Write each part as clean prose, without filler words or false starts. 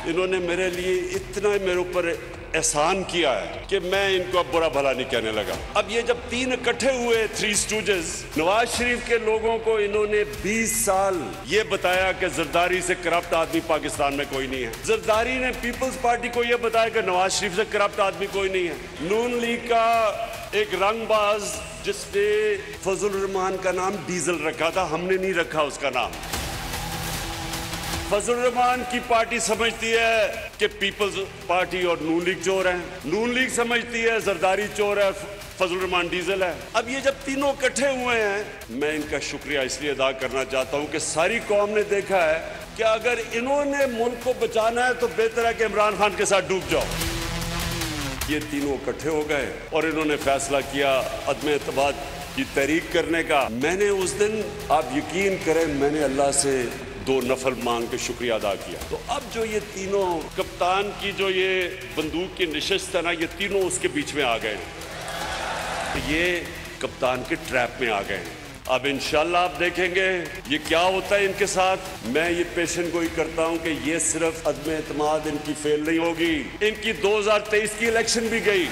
इन्होंने मेरे लिए इतना मेरे ऊपर एहसान किया है कि मैं इनको अब बुरा भला नहीं कहने लगा। अब ये जब तीन इकट्ठे हुए थ्री स्टूजेस, नवाज शरीफ के लोगों को इन्होंने 20 साल ये बताया कि जरदारी से करप्ट आदमी पाकिस्तान में कोई नहीं है। जरदारी ने पीपल्स पार्टी को ये बताया कि नवाज शरीफ से करप्ट आदमी कोई नहीं है। नून लीग का एक रंगबाज जिसने फजल रहमान का नाम डीजल रखा था, हमने नहीं रखा उसका नाम। फजल रहमान की पार्टी समझती है कि पीपल्स पार्टी और नून लीग चोर हैं, नून लीग समझती है जरदारी चोर है, फजल रहमान डीजल है। अब ये जब तीनों इकट्ठे हुए हैं, मैं इनका शुक्रिया इसलिए अदा करना चाहता हूं कि सारी कौम ने देखा है कि अगर इन्होंने मुल्क को बचाना है तो बेहतर है कि इमरान खान के साथ डूब जाओ। ये तीनों इकट्ठे हो गए और इन्होंने फैसला किया अदम एतमाद की तहरीक करने का। मैंने उस दिन, आप यकीन करें, मैंने अल्लाह से 2 नफल मांग के शुक्रिया अदा किया। तो अब जो ये तीनों कप्तान की जो ये बंदूक की नशिस्त है ना, ये तीनों उसके बीच में आ गए हैं। तो ये कप्तान के ट्रैप में आ गए हैं। अब इंशाल्लाह आप देखेंगे ये क्या होता है इनके साथ। मैं ये पेशन गोई करता हूं कि ये सिर्फ अदम एतमाद इनकी फेल नहीं होगी, इनकी 2023 की इलेक्शन भी गई।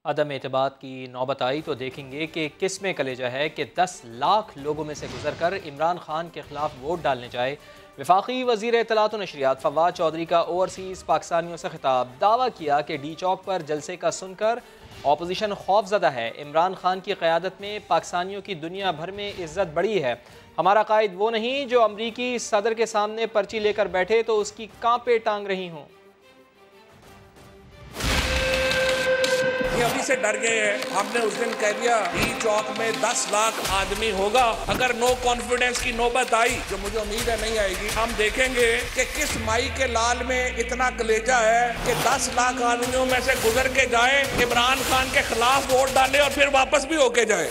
अदम एतमाद की नौबत आई तो देखेंगे कि किस में कलेजा है कि 10 लाख लोगों में से गुजरकर इमरान खान के खिलाफ वोट डालने जाए। वफाकी वज़ीर इत्तलात और नशरियात फवाद चौधरी का ओवरसीज़ पाकिस्तानियों से खिताब। दावा किया कि डी चौक पर जलसे का सुनकर अपोजिशन खौफज़दा है। इमरान खान की क़यादत में पाकिस्तानियों की दुनिया भर में इज़्ज़त बढ़ी है। हमारा कायद वो नहीं जो अमरीकी सदर के सामने पर्ची लेकर बैठे तो उसकी कांपे टांग रही हों। अभी से डर गए हैं। हमने उस दिन कह दिया डी चौक में 10 लाख आदमी होगा। अगर नो कॉन्फिडेंस की नौबत आई, जो मुझे उम्मीद है नहीं आएगी, हम देखेंगे कि किस माई के लाल में इतना कलेजा है कि 10 लाख आदमियों में से गुजर के जाए, इमरान खान के खिलाफ वोट डाले और फिर वापस भी होके जाए।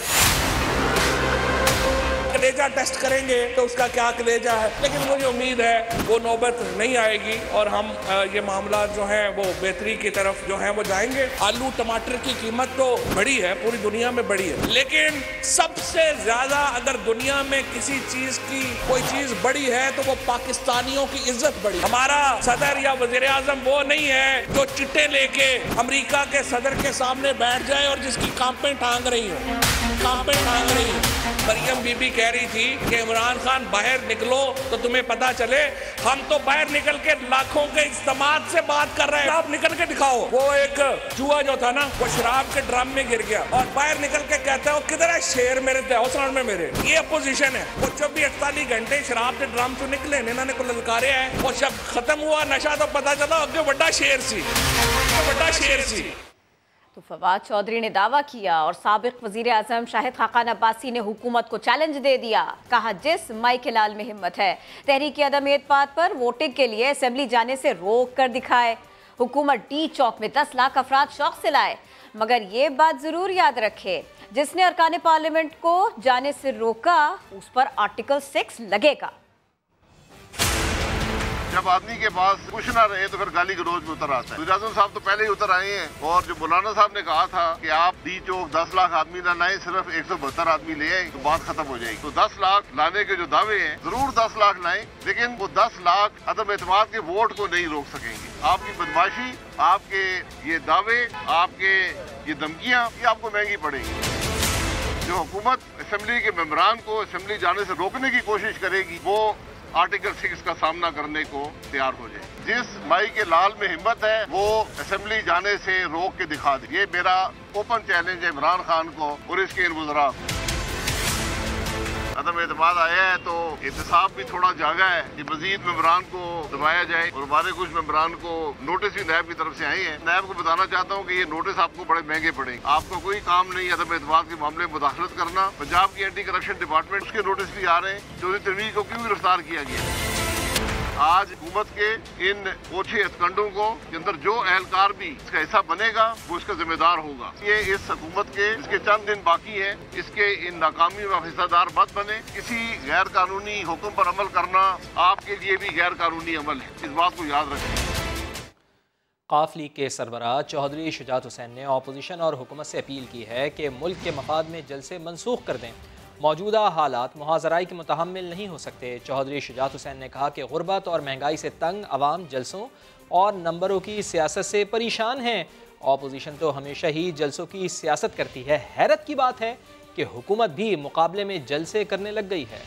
कलेजा टेस्ट करेंगे तो उसका क्या कलेजा है, लेकिन मुझे उम्मीद है वो नौबत नहीं आएगी और हम ये मामला जो है वो बेहतरी की तरफ जो है वो जाएंगे। आलू टमाटर की कीमत तो बढ़ी है, पूरी दुनिया में बढ़ी है, लेकिन सबसे ज्यादा अगर दुनिया में किसी चीज की कोई चीज बढ़ी है तो वो पाकिस्तानियों की इज्जत बढ़ी। हमारा सदर या वजीर आजम वो नहीं है जो चिट्टे लेके अमेरिका के सदर के सामने बैठ जाए और जिसकी कांपे टांग रही हो, कांपे टांग रही हो। मरियम बीबी कह रही थी कि इमरान खान बाहर निकलो तो तुम्हें पता चले। हम तो बाहर निकल के लाखों के इस्तेमाल से बात कर रहे हैं। आप निकल के दिखाओ। वो एक चूहा जो था ना, वो शराब के ड्रम में गिर गया और बाहर निकल के कहता है किधर है शेर मेरे दहौसान में मेरे। ये अपोजिशन है। वो 24-48 घंटे शराब के ड्रम से निकले, इन्होंने को ललकारे है। और जब खत्म हुआ नशा तो पता चला अगे बड़ा शेर सी, बड़ा शेर सी। तो फवाद चौधरी ने दावा किया और साबिक वजीर आजम शाहिद खाकान अब्बासी ने हुकूमत को चैलेंज दे दिया। कहा जिस माई के लाल में हिम्मत है, तहरीक अदम एतमाद पर वोटिंग के लिए असेंबली जाने से रोक कर दिखाए। हुकूमत डी चौक में 10 लाख अफराद शौक से लाए, मगर ये बात जरूर याद रखे, जिसने अरकान पार्लियामेंट को जाने से रोका उस पर आर्टिकल 6 लगेगा। जब आदमी के पास कुछ ना रहे तो फिर गाली गलौज में उतर आता है। वज़ीर आज़म साहब तो पहले ही उतर आए हैं और जो मौलाना साहब ने कहा था कि आप डी चौक 10 लाख आदमी ना लाए, सिर्फ 172 आदमी ले आए तो बात खत्म हो जाएगी। तो 10 लाख लाने के जो दावे हैं, जरूर 10 लाख लाएं, लेकिन वो 10 लाख अदम एतमाद के वोट को नहीं रोक सकेंगे। आपकी बदमाशी, आपके ये दावे, आपके ये धमकियाँ, ये आपको महंगी पड़ेगी। जो हुकूमत असेंबली के मेंबरान को असेंबली जाने से रोकने की कोशिश करेगी, वो आर्टिकल 6 का सामना करने को तैयार हो जाए। जिस माई के लाल में हिम्मत है वो असेंबली जाने से रोक के दिखा दे। ये मेरा ओपन चैलेंज है इमरान खान को और इसके इन वज़रा। अदम एतमाद आया है तो एहतसाब भी थोड़ा जागा है कि मजीद मेंबरान को दबाया जाए और हमारे कुछ मेंबरान को नोटिस भी नैब की तरफ से आए हैं। नैब को बताना चाहता हूँ कि ये नोटिस आपको बड़े महंगे पड़ेंगे। आपका कोई काम नहीं अदम एतमाद के मामले में मुदाखलत करना। पंजाब की एंटी करप्शन डिपार्टमेंट, उसके नोटिस भी आ रहे हैं। चौधरी तनवीर को क्यों गिरफ्तार किया गया? आज हुकूमत के इन ओछे हथकंडों को के अंदर जो एहलकार भी इसका हिस्सा बनेगा वो इसका जिम्मेदार होगा। ये इस हुकूमत के इसके चंद दिन बाकी है, इसके इन नाकामी में हिस्सेदार मत बने। किसी गैर कानूनी हुक्म पर अमल करना आपके लिए भी गैर कानूनी अमल है, इस बात को याद रखें। काफ लीग के सरबराह चौधरी शुजात हुसैन ने अपोजिशन और हुकूमत से अपील की है कि मुल्क के मफाद में जलसे मनसूख कर दें। मौजूदा हालात मुहाजराई के मुतहम्मिल नहीं हो सकते। चौधरी शुजात हुसैन ने कहा कि गुर्बत और महंगाई से तंग अवाम जलसों और नंबरों की सियासत से परेशान हैं। अपोजिशन तो हमेशा ही जलसों की सियासत करती है। हैरत की बात है कि हुकूमत भी मुकाबले में जलसे करने लग गई है।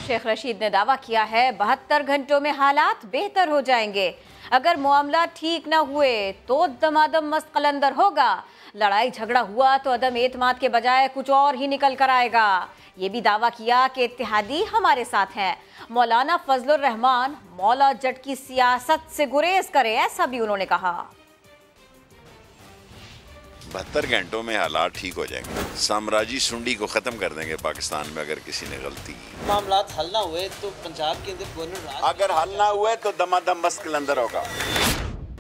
शेख रशीद ने दावा किया है 72 घंटों में हालात बेहतर हो जाएंगे। अगर मामला ठीक न हुए तो दमादम मस्त कलंदर होगा। लड़ाई झगड़ा हुआ तो अदम एतमाद के बजाय कुछ और ही निकल कर आएगा। ये भी दावा किया कि इत्तेहादी हमारे साथ हैं। मौलाना फजलुर रहमान मौला जट की सियासत से गुरेज करे, ऐसा भी उन्होंने कहा। 72 घंटों में हालात ठीक हो जाएंगे। साम्राज्य सुंडी को खत्म कर देंगे पाकिस्तान में अगर किसी ने गलती की। मामलात हल ना हुए तो पंजाब के अंदर गवर्नर अगर हल ना हुए तो दमादम मस्त कलंदर होगा।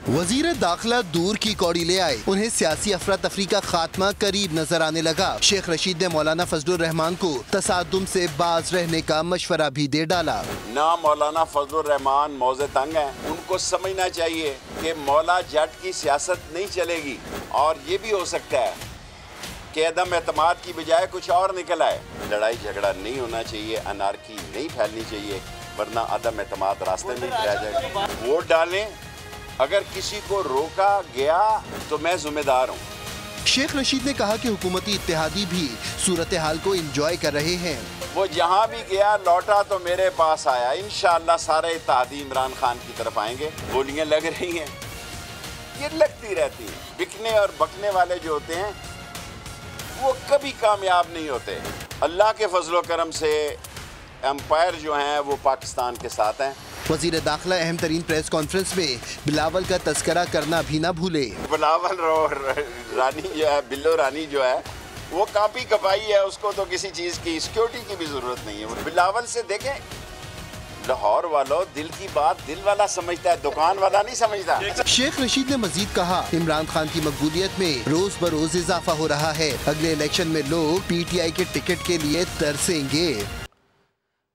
वजीर दाखिला दूर की कौड़ी ले आए। उन्हें सियासी अफरा तफरी का खात्मा करीब नजर आने लगा। शेख रशीद ने मौलाना फजलुर रहमान को तसादुम से बाज रहने का मशवरा भी दे डाला। ना मौलाना फजलुर रहमान मौजे तंग हैं, उनको समझना चाहिए कि मौला जट की सियासत नहीं चलेगी और ये भी हो सकता है कि अदम एतमाद की बजाय कुछ और निकल आए। लड़ाई झगड़ा नहीं होना चाहिए, अनारकी नहीं फैलनी चाहिए, वरना अदम एतमाद रास्ते में रह जाएगा। वोट डालें, अगर किसी को रोका गया तो मैं जिम्मेदार हूँ। शेख रशीद ने कहा कि हुकूमती इत्तेहादी भी सूरत हाल को इंजॉय कर रहे हैं। वो जहाँ भी गया लौटा तो मेरे पास आया। इंशाअल्लाह सारे इत्तेहादी इमरान खान की तरफ आएंगे। गोलियां लग रही हैं, ये लगती रहती हैं। बिकने और बकने वाले जो होते हैं वो कभी कामयाब नहीं होते। अल्लाह के फजलो करम से एम्पायर जो हैं वो पाकिस्तान के साथ हैं। वजीर दाखिला अहम तरीन प्रेस कॉन्फ्रेंस में बिलावल का तस्करा करना भी न भूले। बिलावल रानी जो है, बिल्लो रानी जो है, वो कापी कपाई है, उसको तो किसी चीज़ की सिक्योरिटी की भी ज़रूरत नहीं है। बिलावल से देखें, लाहौर वालों दिल की बात दिल वाला समझता है, दुकान वाला नहीं समझता। शेख रशीद ने मजीद कहा इमरान खान की मकबूलियत में रोज बरोज इजाफा हो रहा है। अगले इलेक्शन में लोग PTI के टिकट के लिए तरसेंगे।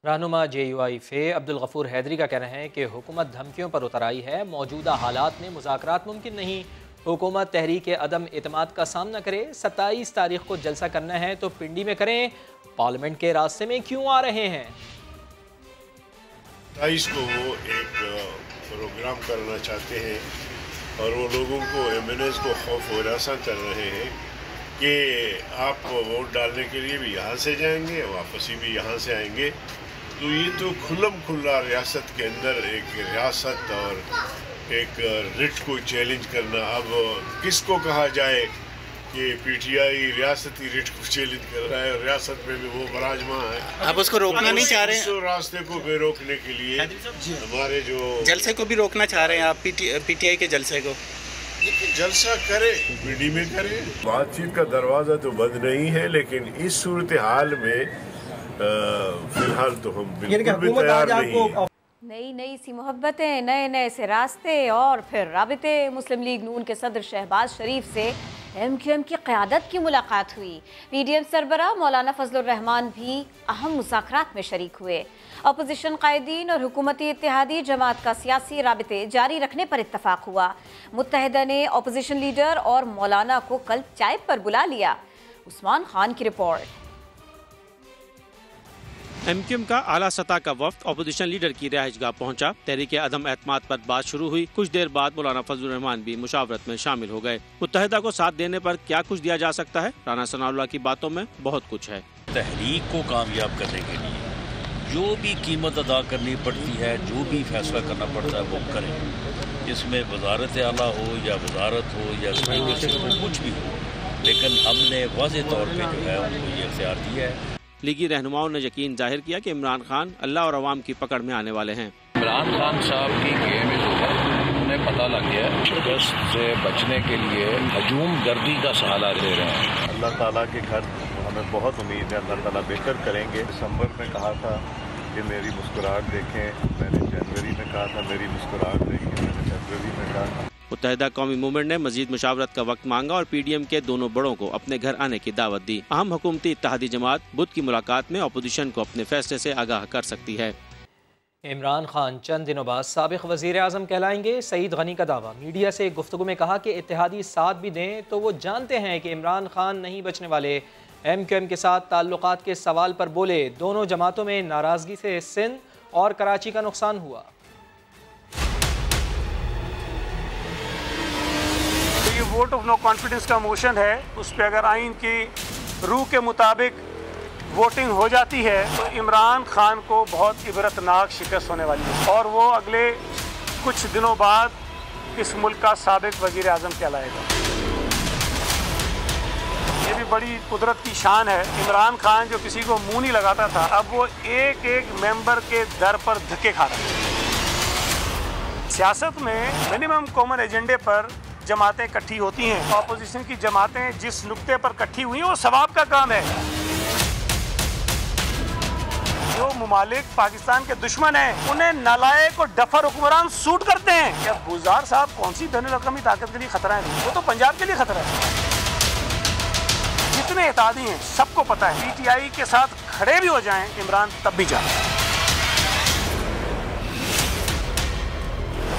रहनुमा JUI फे अब्दुल गफूर हैदरी का कहना है कि हुकूमत धमकियों पर उतर आई है। मौजूदा हालात में मुज़ाकरात मुमकिन नहीं। हुकूमत तहरीक अदम एतमाद का सामना करे। 27 तारीख को जलसा करना है तो पिंडी में करें। पार्लियामेंट के रास्ते में क्यों आ रहे हैं? 27 को वो एक प्रोग्राम करना चाहते हैं और वो लोगों को MNAs को खौफ हो रासा कर रहे हैं कि आप वोट डालने के लिए भी यहाँ से जाएंगे, वापसी भी यहाँ से आएंगे। तो ये तो खुल्लम खुल्ला रियासत के अंदर एक रियासत और एक रिट को चैलेंज करना। अब किसको कहा जाए कि PTI रियासती रिट को चैलेंज कर रहा है, रियासत में भी वो बराजमा है। आप उसको रोकना नहीं चाह रहे हैं? रास्ते को बेरोकने के लिए हमारे जो जलसे को भी रोकना चाह रहे हैं आप, PTI के जलसे को? जलसा करे, पिंडी में करे। बातचीत का दरवाजा तो बंद नहीं है, लेकिन इस सूरत हाल में फिलहाल तो हम बिल्कुल भी तैयार नहीं हैं। नई नई सी मोहब्बतें, नए नए से रास्ते और फिर राबिते। मुस्लिम लीग नून के सदर शहबाज शरीफ से MQM की क़यादत की मुलाकात हुई। PDM सरबराह मौलाना फजलुर रहमान भी अहम मुज़ाकरात में शरीक हुए। अपोजिशन कायदीन और हुकूमती इत्तेहादी जमात का सियासी राबिते जारी रखने पर इत्तफाक हुआ। मुत्तहिदा ने अपोजिशन लीडर और मौलाना को कल चाय पर बुला लिया। उस्मान खान की रिपोर्ट। MQM का आला सतह का वफ्द अपोजिशन लीडर की रिहाइशगाह पहुंचा। तहरीक अदम एतमाद पर बात शुरू हुई। कुछ देर बाद मौलाना फजलुर रहमान भी मुशावरत में शामिल हो गए। मुत्तहिदा को साथ देने पर क्या कुछ दिया जा सकता है? राना सनाउल्लाह की बातों में बहुत कुछ है। तहरीक को कामयाब करने के लिए जो भी कीमत अदा करनी पड़ती है, जो भी फैसला करना पड़ता है वो करें। इसमें वजारत आला हो या वजारत हो या कुछ भी हो, लेकिन हमने वाज़ेह तौर पर जो है उनको ये इख्तियार दिया है। लीगी रहनुमाओं ने यकीन जाहिर किया कि इमरान खान अल्लाह और अवाम की पकड़ में आने वाले हैं। इमरान खान साहब की गेम जो है उन्हें पता लग गया, शिकस्त से बचने के लिए हजूम गर्दी का सहारा ले रहे हैं। अल्लाह ताला के घर हमें बहुत उम्मीद है, अल्लाह ताला बेहतर करेंगे। दिसंबर में कहा था कि मेरी मुस्कुराहट देखें, मैंने जनवरी में कहा था मेरी मुस्कुराहट देखें, मैंने फरवरी में कहा था। मुत्तहिदा कौमी मूवमेंट ने मजीद मुशावरत का वक्त मांगा और PDM के दोनों बड़ों को अपने घर आने की दावत दी। अहम हुकूमती इत्तेहादी जमात बुध की मुलाकात में अपोजिशन को अपने फैसले से आगाह कर सकती है। इमरान खान चंद दिनों बाद साबिक वज़ीर आज़म कहलाएंगे। सईद गनी का दावा। मीडिया से गुफ्तगू में कहा कि इत्तेहादी साथ भी दें तो वो जानते हैं कि इमरान खान नहीं बचने वाले। MQM के साथ ताल्लुकात के सवाल पर बोले, दोनों जमातों में नाराज़गी से सिंध और कराची का नुकसान हुआ। तो ये वोट ऑफ नो कॉन्फिडेंस का मोशन है, उस पर अगर आइन की रूह के मुताबिक वोटिंग हो जाती है तो इमरान खान को बहुत इबरतनाक शिकस्त होने वाली है और वो अगले कुछ दिनों बाद इस मुल्क का साबिक वज़ीर आज़म कहलाएगा। ये भी बड़ी कुदरत की शान है। इमरान खान जो किसी को मुंह नहीं लगाता था, अब वो एक एक मेंबर के दर पर धक्के खा रहा है। सियासत में मिनिमम कॉमन एजेंडे पर जमातें इकट्ठी होती हैं। ऑपोजिशन की जमातें जिस नुक्ते पर इकट्ठी हुई हैं वो सवाब का काम है। जो मुमालिक पाकिस्तान के दुश्मन हैं, उन्हें नालायक और डफर हुक्मरान सूट करते हैं। क्या गुलजार साहब कौन सी बैनुल-अक़वामी ताकत के लिए खतरा है? वो तो पंजाब के लिए खतरा है। जितने इत्तेहादी हैं सबको पता है, PTI के साथ खड़े भी हो जाएं इमरान तब भी जाए।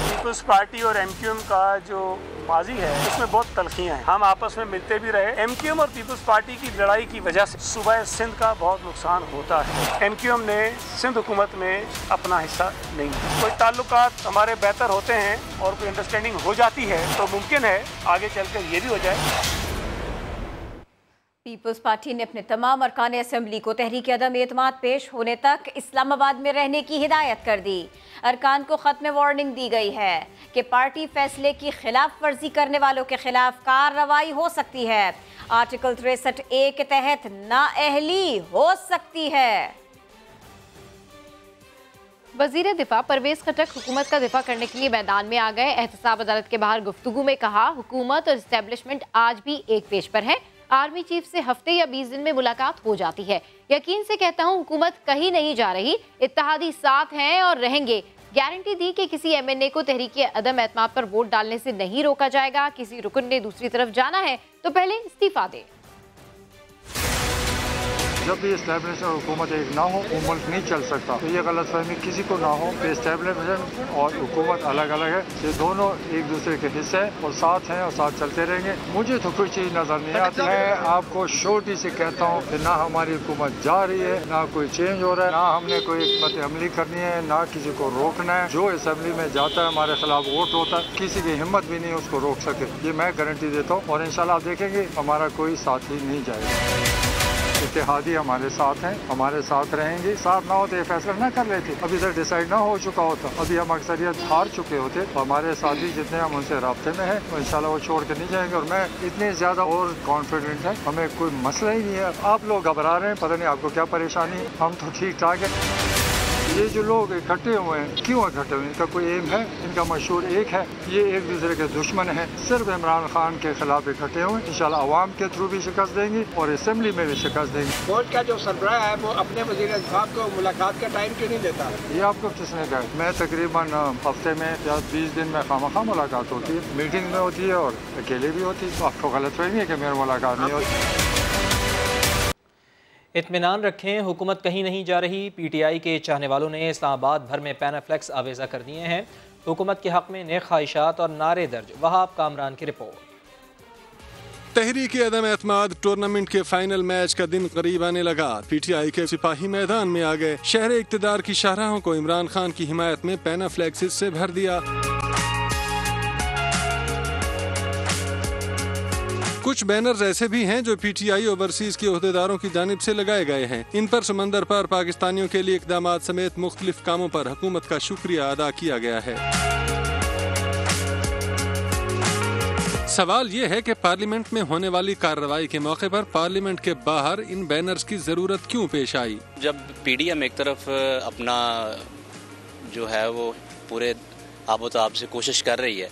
पीपल्स पार्टी और MQM का जो माजी है उसमें बहुत तलखियाँ हैं। हम आपस में मिलते भी रहे। MQM और पीपल्स पार्टी की लड़ाई की वजह से सूबा सिंध का बहुत नुकसान होता है। MQM ने सिंध हुकूमत में अपना हिस्सा नहीं लिया। कोई ताल्लुकात हमारे बेहतर होते हैं और कोई अंडरस्टैंडिंग हो जाती है तो मुमकिन है आगे चलकर ये भी हो जाए। पीपल्स पार्टी ने अपने तमाम अरकान असेंबली को तहरीक अदम एतमाद पेश होने तक इस्लामाबाद में रहने की हिदायत कर दी। अरकान को खत में वार्निंग दी गई है कि पार्टी फैसले की खिलाफ वर्जी करने वालों के खिलाफ कार्रवाई हो सकती है। आर्टिकल 63A के तहत नाअहली हो सकती है। वजीर दिफा परवेज खटक हुकूमत का दिफा करने के लिए मैदान में आ गए। एहतसाब अदालत के बाहर गुफ्तगू में कहा, हुकूमत और इस्टेब्लिशमेंट आज भी एक पेज पर है। आर्मी चीफ से हफ्ते या 20 दिन में मुलाकात हो जाती है। यकीन से कहता हूं हुकूमत कहीं नहीं जा रही, इत्तेहादी साथ हैं और रहेंगे। गारंटी दी कि किसी MNA को तहरीक अदम एतमाद पर वोट डालने से नहीं रोका जाएगा। किसी रुकन ने दूसरी तरफ जाना है तो पहले इस्तीफा दे। जब भी इस्टेब्लिशमेंट हुकूमत एक ना हो वो मुल्क नहीं चल सकता। तो ये गलतफहमी किसी को ना हो कि इस्टेब्लिशमेंट और हुकूमत अलग अलग है। ये दोनों एक दूसरे के हिस्से हैं और साथ हैं और साथ चलते रहेंगे। मुझे तो कोई चीज़ नज़र नहीं आती। मैं आपको शोर्टी से कहता हूँ कि ना हमारी हुकूमत जा रही है, ना कोई चेंज हो रहा है, ना हमने कोई हिकमत अमली करनी है, ना किसी को रोकना है। जो असेंबली में जाता है हमारे खिलाफ वोट होता है, किसी की हिम्मत भी नहीं उसको रोक सके। ये मैं गारंटी देता हूँ और इंशाल्लाह आप देखेंगे हमारा कोई साथ ही नहीं जाएगा। इत्तेहादी हमारे साथ हैं, हमारे साथ रहेंगे। साथ ना होते फैसला ना कर लेते, अभी तक डिसाइड ना हो चुका होता, अभी हम अक्सरियत हार चुके होते। हमारे साथी जितने हम उनसे राब्ते में हैं तो इंशाल्लाह वो छोड़ के नहीं जाएंगे। और मैं इतने ज़्यादा और कॉन्फिडेंट है, हमें कोई मसला ही नहीं है। आप लोग घबरा रहे हैं, पता नहीं आपको क्या परेशानी है, हम तो ठीक ठाक है। ये जो लोग इकट्ठे हुए हैं, क्यों इकट्ठे हुए? इनका कोई एम है? इनका मशहूर एक है, ये एक दूसरे के दुश्मन हैं। सिर्फ इमरान खान के खिलाफ इकट्ठे हुए। इंशाल्लाह अवाम के थ्रू भी शिकस्त देंगे और असेंबली में भी शिकस्त देंगे। फौज का जो सरबराह है वो अपने वज़ीर साहब को मुलाकात का टाइम क्यों नहीं देता? ये आपको किसने कहा? मैं तकरीबन हफ्ते में या 20 दिन में खामखा मुलाकात होती है, मीटिंग में होती है और अकेले भी होती है। तो आपको गलतफहमी है कि मेरी मुलाकात नहीं होती। इत्मीनान रखें, हुकूमत कहीं नहीं जा रही। PTI के चाहने वालों ने इस्लामाबाद भर में पैनाफ्लेक्स आवेज़ा कर दिए हैं। हुकूमत के हक़ में नेक ख्वाहिशात और नारे दर्ज। वहाब कामरान की रिपोर्ट। तहरीक अदम एतमाद टूर्नामेंट के फाइनल मैच का दिन करीब आने लगा। PTI के सिपाही मैदान में आ गए। शहर इक़्तिदार की शाहराहों को इमरान खान की हिमायत में पैनाफ्लेक्स से भर दिया। कुछ बैनर्स ऐसे भी हैं जो PTI ओवरसीज के ओहदेदारों की जानिब से लगाए गए हैं। इन पर समंदर पर पाकिस्तानियों के लिए इक़दामात समेत मुख्तलिफ कामों पर हुकूमत का शुक्रिया अदा किया गया है। सवाल ये है कि पार्लियामेंट में होने वाली कार्रवाई के मौके पर पार्लियामेंट के बाहर इन बैनर्स की जरूरत क्यों पेश आई? जब PDM एक तरफ अपना जो है वो पूरे आबोताब से कोशिश कर रही है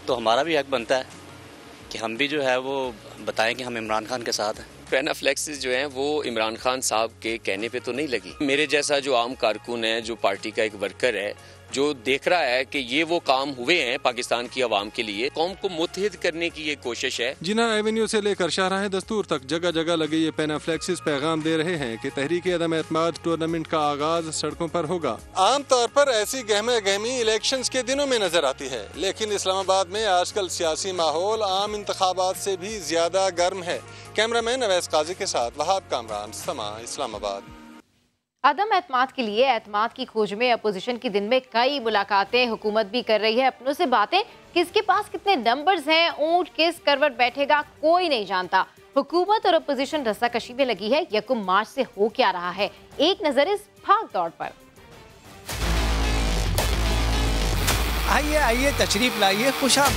तो हमारा भी हक बनता है कि हम भी जो है वो बताएं कि हम इमरान खान के साथ हैं। पैनाफ्लेक्सेस जो हैं वो इमरान खान साहब के कहने पे तो नहीं लगी। मेरे जैसा जो आम कारकुन है, जो पार्टी का एक वर्कर है, जो देख रहा है कि ये वो काम हुए हैं पाकिस्तान की आवाम के लिए, कौम को मुत्तहिद करने की ये कोशिश है। जिना एवेन्यू से लेकर शाहराह दस्तूर तक जगह जगह लगे ये पेनाफ्लेक्सिस पैगाम दे रहे हैं कि तहरीक अदम एतमाद टूर्नामेंट का आगाज सड़कों पर होगा। आम तौर पर ऐसी गहमा गहमी इलेक्शंस के दिनों में नजर आती है, लेकिन इस्लामाबाद में आजकल सियासी माहौल आम इंतखाबात से भी ज्यादा गर्म है। कैमरामैन अवैस काजी के साथ वहाब कामरान, समा, इस्लामाबाद। अदम एतमाद के लिए एतमाद की खोज में अपोजिशन की दिन में कई मुलाकातें हुकूमत भी कर रही है। अपनों से बातें, किसके पास कितने नंबर्स हैं, ऊंट किस करवट बैठेगा, कोई नहीं जानता। हुकूमत और अपोजिशन रस्साकशी में लगी है। 1 मार्च से हो क्या रहा है, एक नजर इस भाग दौड़ पर। आइए आइए, तशरीफ लाइए, खुशाब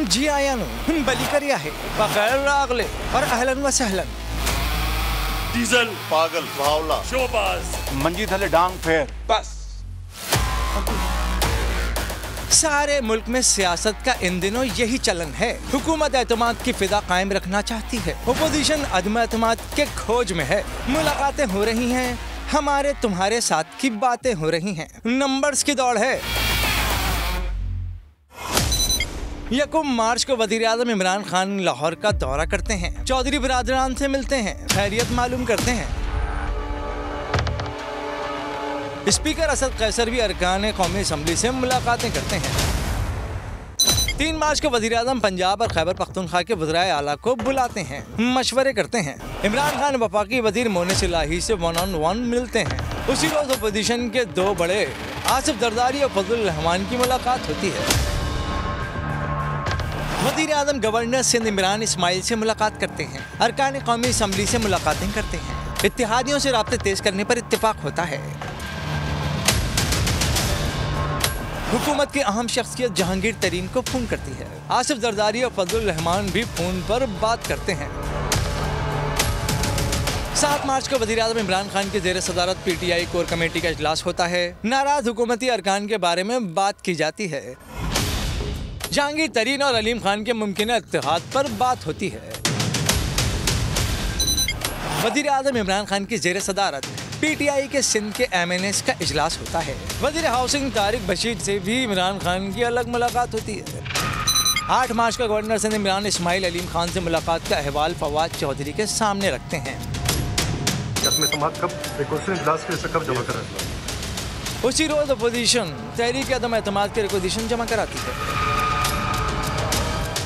जी आया नो बली करिया है बगैर रागले और अहलन व सहलन। डीजल पागल भावला शोबाज मंजी थले डांग फेर बस। सारे मुल्क में सियासत का इन दिनों यही चलन है। हुकूमत एतमाद की फिदा कायम रखना चाहती है, अपोजिशन अदम एतमाद के खोज में है। मुलाकातें हो रही हैं, हमारे तुम्हारे साथ की बातें हो रही हैं, नंबर्स की दौड़ है। 1 मार्च को वज़ीर आज़म इमरान खान लाहौर का दौरा करते हैं, चौधरी बिरादरान से मिलते हैं, खैरियत मालूम करते हैं। स्पीकर असद कैसर भी अरकान कौमी असम्बली से मुलाकातें करते हैं। 3 मार्च को वज़ीर आज़म पंजाब और खैबर पख्तूनख्वा के वज़राए आला को बुलाते हैं, मशवरे करते हैं। इमरान खान वफाकी वज़ीर मोनिस इलाही से 1-on-1 मिलते हैं। उसी रोज अपोजिशन के 2 बड़े आसिफ जरदारी और फजलुर रहमान की मुलाकात होती है। वज़ीर आज़म गवर्नर सिंध इमरान इस्माइल से मुलाकात करते हैं, अरकान कौमी असम्बली से मुलाकातें करते हैं। इत्तेहादियों से राब्ते तेज करने पर इत्तेफाक होता है। हुकूमत की अहम शख्सियत जहांगीर तरीन को फोन करती है। आसिफ जरदारी और फजलुर रहमान भी फोन पर बात करते हैं। 7 मार्च को वज़ीर आज़म इमरान खान के ज़ेर सदारत PTI कोर कमेटी का इजलास होता है। नाराज हुकूमती अरकान के बारे में बात की जाती है। जहांगीर तरीन और अलीम खान के मुमकिन इत्तेहाद पर बात होती है। वज़ीर आज़म इमरान खान की ज़ेर सदारत PTI के सिंध के MNS का इजलास होता है। वज़ीर हाउसिंग तारिक बशीर से भी इमरान खान की अलग मुलाकात होती है। 8 मार्च का गवर्नर सिंध इमरान इस्माइल अलीम खान से मुलाकात का अहवाल फवाद चौधरी के सामने रखते हैं। उसी रोज अपोजिशन तहरीक अदम एतमाद के रिकॉर्डिशन जमा कराती है।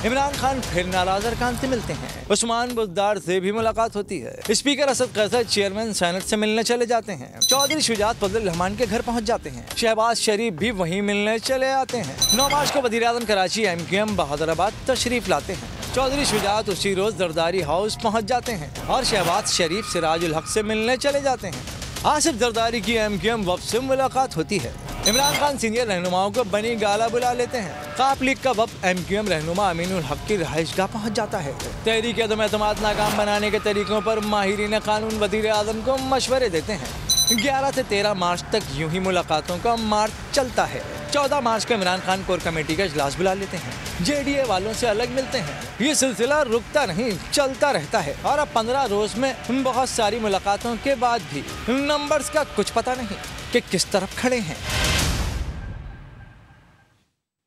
इमरान खान फिर नाराज अरकान से मिलते हैं। उस्मान बुज़दार से भी मुलाकात होती है। Speaker Asad Qaiser chairman senate से मिलने चले जाते हैं। चौधरी शुजात फजल रहमान के घर पहुंच जाते हैं। शहबाज शरीफ भी वहीं मिलने चले आते हैं। 9 मार्च को वज़ीर आज़म कराची MQM बहादुराबाद तशरीफ लाते हैं। चौधरी शुजात उसी रोज जरदारी हाउस पहुँच जाते हैं और शहबाज शरीफ सिराजुल हक से मिलने चले जाते हैं। आसिफ जरदारी की MQM वफ़द से मुलाकात होती है। इमरान खान सीनियर रहनुमाओं को बनी गाला बुला लेते हैं। काप लीग का वफ़द MQM रहनुमा अमीनुल हक की रहाइशगाह पहुँच जाता है। तहरीक अदम एतमाद नाकाम बनाने के तरीकों पर माहिरीन कानून वज़ीर आज़म को मशवरे देते हैं। 11 से 13 मार्च तक यूं ही मुलाकातों का मार्च चलता है। 14 मार्च को इमरान खान कोर कमेटी का इजलास बुला लेते हैं। JDA वालों से अलग मिलते हैं। ये सिलसिला रुकता नहीं, चलता रहता है और अब 15 रोज में बहुत सारी मुलाकातों के बाद भी नंबर्स का कुछ पता नहीं कि किस तरफ खड़े हैं।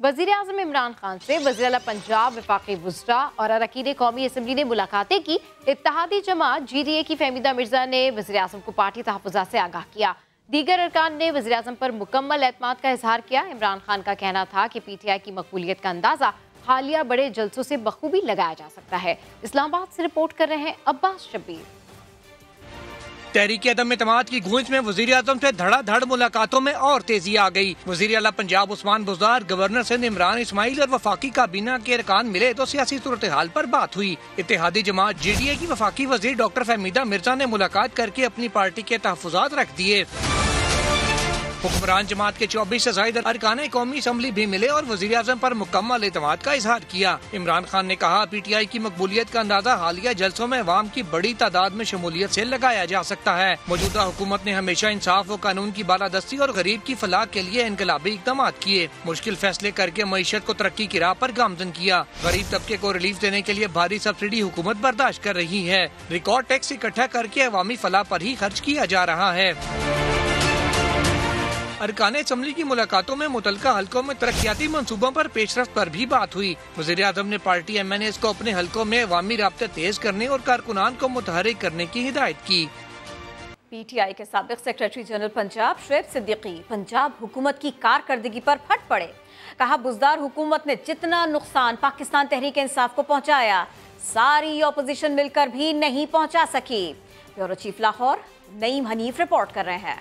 वज़ीर आज़म इमरान खान से वज़ीर आला पंजाब, वफाकी वज़रा और अरकान कौमी असम्बली ने मुलाकातें की। इत्तेहादी जमात GDA की फहमीदा मिर्जा ने वज़ीर आज़म को पार्टी तहफ़्फ़ुज़ात से आगाह किया। दीगर अरकान ने वज़ीर आज़म पर मुकम्मल एतमाद का इजहार किया। इमरान खान का कहना था कि PTI की मकबूलियत का अंदाज़ा हालिया बड़े जलसों से बखूबी लगाया जा सकता है। इस्लामाबाद से रिपोर्ट कर रहे हैं अब्बास शब्बीर। तहरीक अदम एतमाद की गूंज में वज़ीर आज़म से धड़ाधड़ मुलाकातों में और तेजी आ गई। वज़ीर आला पंजाब उस्मान बुज़दार, गवर्नर सिंध इमरान इस्माइल और वफाकी काबीना के अरकान मिले तो सियासी सूरत हाल पर बात हुई। इत्तेहादी जमात JDA की वफाकी वज़ीर डॉक्टर फहमीदा मिर्जा ने मुलाकात करके अपनी पार्टी के तहफ़्फ़ुज़ात रख दिए। हुक्मरान जमात के 24 से ज़ायद अरकान कौमी असम्बली भी मिले और वज़ीर आज़म पर मुकम्मल एतमाद का इजहार किया। इमरान खान ने कहा, PTI की मकबूलियत का अंदाजा हालिया जलसों में अवाम की बड़ी तादाद में शमूलियत से लगाया जा सकता है। मौजूदा हुकूमत ने हमेशा इंसाफ और कानून की बालादस्ती और गरीब की फलाह के लिए इनकलाबी इक़दाम किए। मुश्किल फैसले करके मईशत को तरक्की की राह पर गामजन किया। गरीब तबके को रिलीफ देने के लिए भारी सब्सिडी हुकूमत बर्दाश्त कर रही है। रिकॉर्ड टैक्स इकट्ठा करके अवामी फलाह पर ही खर्च किया जा रहा है। अरकान असम्बली की मुलाकातों में मुतलका हलकों में तरक्याती मंसूबों पर पेशरफ्त पर भी बात हुई। वज़ीर आज़म ने पार्टी MNAs को अपने हलकों में अवामी राब्ता तेज करने और कारकुनान को मुतहर्रिक करने की हिदायत की। PTI के साबिक सेक्रेटरी जनरल पंजाब शोएब सिद्दीकी पंजाब हुकूमत की कारकर्दगी पर फट पड़े। कहा, बुज़दार हुकूमत ने जितना नुकसान पाकिस्तान तहरीक इंसाफ को पहुंचाया, सारी ऑपोजिशन मिलकर भी नहीं पहुंचा सकी। Bureau chief Lahore Naeem Hanif report कर रहे हैं।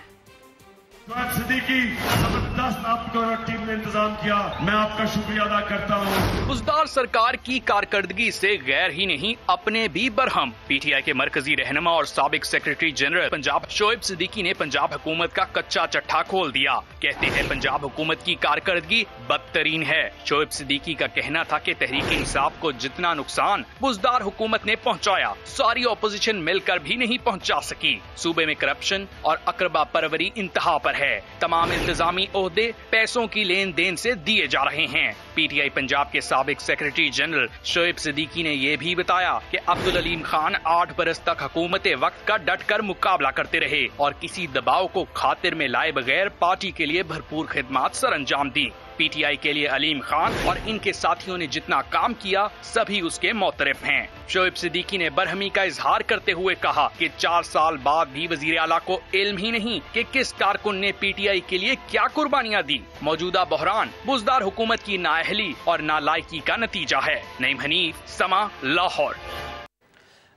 सिद्दीकी जबरदस्त आपको टीम ने इंतजाम किया, मैं आपका शुक्रिया अदा करता हूँ। बुज़दार सरकार की कारकर्दगी से गैर ही नहीं अपने भी बरहम। PTI के मरकजी रहनुमा और साबिक सेक्रेटरी जनरल पंजाब शोएब सिद्दीकी ने पंजाब हुकूमत का कच्चा चट्टा खोल दिया। कहते हैं पंजाब हुकूमत की कारकर्दगी बदतरीन है। शोएब सिद्दीकी का कहना था कि तहरीक इंसाफ को जितना नुकसान बुज़दार हुकूमत ने पहुँचाया, सारी ऑपोजिशन मिलकर भी नहीं पहुँचा सकी। सूबे में करप्शन और अकरबा परवरी इंतहा पर है। तमाम इंतजामी ओहदे पैसों की लेन देन से दिए जा रहे हैं। PTI पंजाब के साबिक सेक्रेटरी जनरल शोएब सिद्दीकी ने यह भी बताया कि अब्दुल अलीम खान 8 बरस तक हुकूमत वक्त का डट कर मुकाबला करते रहे और किसी दबाव को खातिर में लाए बगैर पार्टी के लिए भरपूर खिदमत सरअंजाम दी। PTI के लिए अलीम खान और इनके साथियों ने जितना काम किया सभी उसके मोतरफ हैं। शोएब सिद्दीकी ने बरहमी का इजहार करते हुए कहा कि 4 साल बाद भी वजीर आला को इल्म ही नहीं कि किस कारकुन ने PTI के लिए क्या कुर्बानियां दी। मौजूदा बहरान बुज़दार हुकूमत की नाअहली और नालायकी का नतीजा है। नईम हनीफ, समा, लाहौर।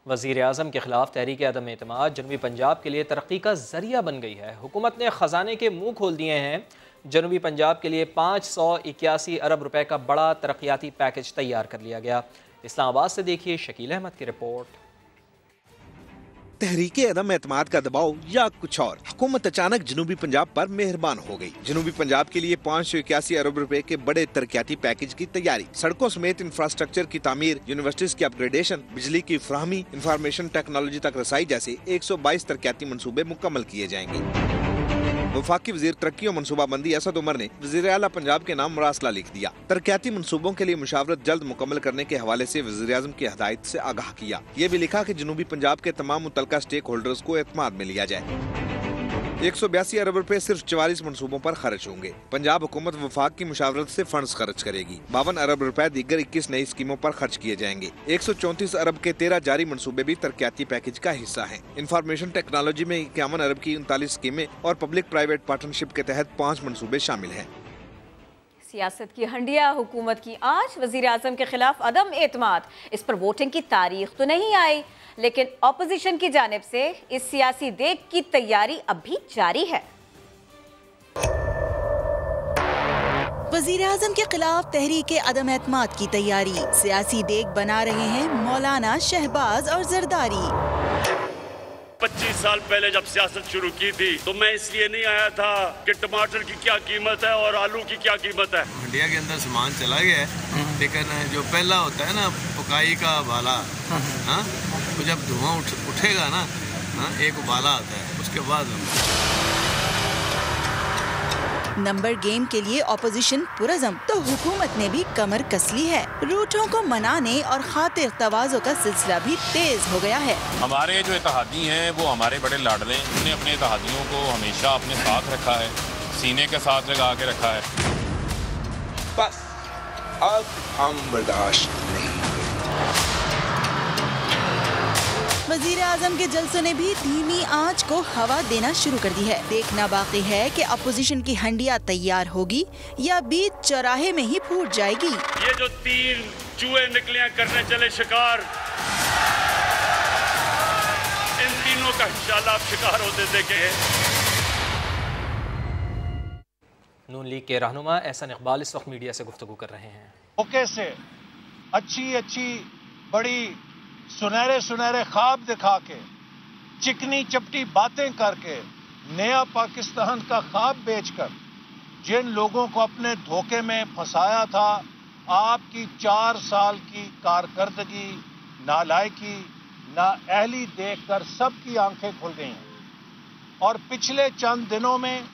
वज़ीर आज़म के खिलाफ तहरीक अदम एतमाद जनूबी पंजाब के लिए तरक्की का जरिया बन गई है। हुकूमत ने खजाने के मुंह खोल दिए हैं। जनूबी पंजाब के लिए 581 अरब रुपए का बड़ा तरक्याती पैकेज तैयार कर लिया गया। इस्लामाबाद से देखिए शकील अहमद की रिपोर्ट। तहरीक अदम एतमाद का दबाव या कुछ और, हुकूमत अचानक जनूबी पंजाब पर मेहरबान हो गई। जनूबी पंजाब के लिए 581 अरब रुपए के बड़े तरक्याती पैकेज की तैयारी, सड़कों समेत इंफ्रास्ट्रक्चर की तामीर, यूनिवर्सिटीज की अपग्रेडेशन, बिजली की फ्राहमी, इंफॉर्मेशन टेक्नोलॉजी तक रसाई जैसे 122 तरक्याती मंसूबे मुकम्मल किए जाएंगे। वफाकी वजीर तरक्की और मनसूबाबंदी असद उमर ने वजीर आला पंजाब के नाम मरासला लिख दिया। तरक्याती मंसूबों के लिए मुशावरत जल्द मुकम्मल करने के हवाले से वजीर आज़म की हदायत से आगाह किया। ये भी लिखा कि जनूबी पंजाब के तमाम मुतलका स्टेक होल्डर्स को एतमाद में लिया जाए। 182 अरब रुपए सिर्फ 44 मंसूबों पर खर्च होंगे। पंजाब हुकूमत वफाक की मुशावरत से फंड्स खर्च करेगी। 52 अरब रुपए दीगर 21 नई स्कीमों पर खर्च किए जाएंगे। 134 अरब के 13 जारी मंसूबे भी तरक्याती पैकेज का हिस्सा हैं। इंफॉर्मेशन टेक्नोलॉजी में 51 अरब की 39 स्कीमें और पब्लिक प्राइवेट पार्टनरशिप के तहत 5 मंसूबे शामिल हैं। सियासत की हंडिया हुकूमत की आज वजीर आज़म के खिलाफ अदम एतमाद। इस पर वोटिंग की तारीख तो नहीं आई, लेकिन ऑपोजिशन की जानिब से इस सियासी देग की तैयारी अब भी जारी है। वजीर आज़म के खिलाफ तहरीक अदम एतमाद की तैयारी, सियासी देग बना रहे हैं मौलाना शहबाज और जरदारी। 25 साल पहले जब सियासत शुरू की थी तो मैं इसलिए नहीं आया था कि टमाटर की क्या कीमत है और आलू की क्या कीमत है। हंडिया के अंदर सामान चला गया है, लेकिन जो पहला होता है ना पकाई का उबाला, तो जब धुआं उठेगा ना, एक उबाला आता है, उसके बाद नंबर गेम के लिए ऑपोजिशन पुरज़म तो हुकूमत ने भी कमर कस ली है। रूठों को मनाने और खातिर तवाज़ो का सिलसिला भी तेज हो गया है। हमारे जो इत्तेहादी हैं वो हमारे बड़े लाडले, उन्होंने अपने इत्तेहादियों को हमेशा अपने साथ रखा है, सीने के साथ लगा के रखा है। बस अब हम बर्दाश्त नहीं। वजीर आज़म के जलसों ने भी धीमी आंच को हवा देना शुरू कर दी है। देखना बाकी है कि अपोजिशन की हंडिया तैयार होगी या बीच चौराहे में ही फूट जाएगी। ये जो 3 चूहे निकले करने चले शिकार, इन तीनों का इंशाल्लाह शिकार होते देखे। नून लीग के रहनुमा एहसन इकबाल इस वक्त मीडिया से गुफ्तगू कर रहे हैं। मौके से अच्छी बड़ी सुनहरे ख्वाब दिखा के, चिकनी चपटी बातें करके, नया पाकिस्तान का ख्वाब बेचकर जिन लोगों को अपने धोखे में फंसाया था, आपकी 4 साल की कारकर्दगी, नालायकी, नाअहली देखकर सबकी आंखें खुल गई हैं। और पिछले चंद दिनों में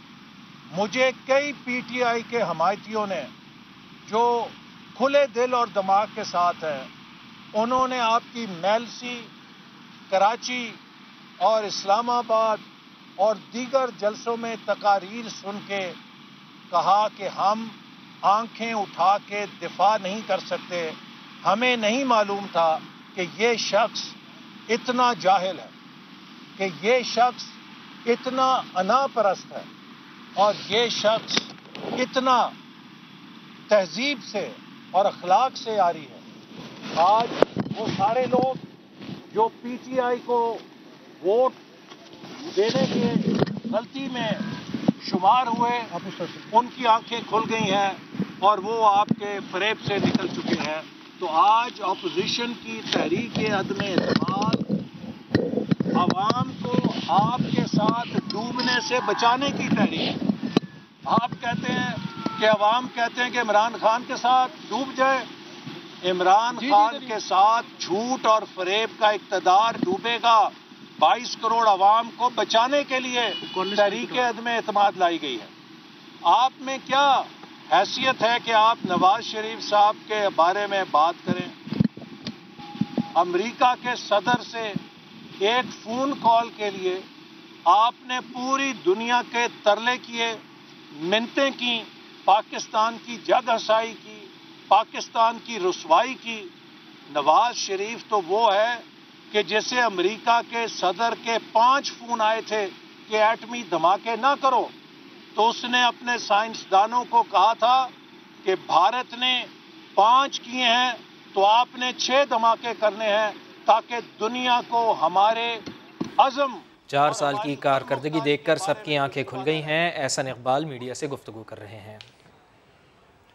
मुझे कई PTI के हमायतियों ने, जो खुले दिल और दिमाग के साथ हैं, उन्होंने आपकी मेलसी, कराची और इस्लामाबाद और दीगर जलसों में तकारीर सुन के कहा कि हम आंखें उठा के दिफा नहीं कर सकते। हमें नहीं मालूम था कि ये शख्स इतना जाहिल है, कि ये शख्स इतना अनापरस्त है और ये शख्स इतना तहजीब से और अखलाक से यारी है। आज वो सारे लोग जो पीटीआई को वोट देने के गलती में शुमार हुए, उनकी आंखें खुल गई हैं और वो आपके फरेब से निकल चुके हैं। तो आज अपोजिशन की तहरीक अदम एतमाद आवाम को आपके साथ डूबने से बचाने की तहरीक। आप कहते हैं कि अवाम कहते हैं कि इमरान खान के साथ डूब जाए। इमरान खान के साथ झूठ और फरेब का इक़्तिदार डूबेगा। 22 करोड़ अवाम को बचाने के लिए तहरीक अदम एतमाद लाई गई है। आप में क्या हैसियत है कि आप नवाज शरीफ साहब के बारे में बात करें? अमेरिका के सदर से एक फ़ोन कॉल के लिए आपने पूरी दुनिया के तरले किए, मिन्नतें की, पाकिस्तान की जग हसाई की, पाकिस्तान की रुसवाई की। नवाज शरीफ तो वो है कि जैसे अमेरिका के सदर के 5 फ़ोन आए थे कि एटमी धमाके ना करो, तो उसने अपने साइंसदानों को कहा था कि भारत ने 5 किए हैं तो आपने 6 धमाके करने हैं ताकि दुनिया को हमारे अज़म। 4 साल की कारकर्दगी देखकर सबकी आंखें खुल गई हैं। एहसन इकबाल मीडिया से गुफ्तगू कर रहे हैं।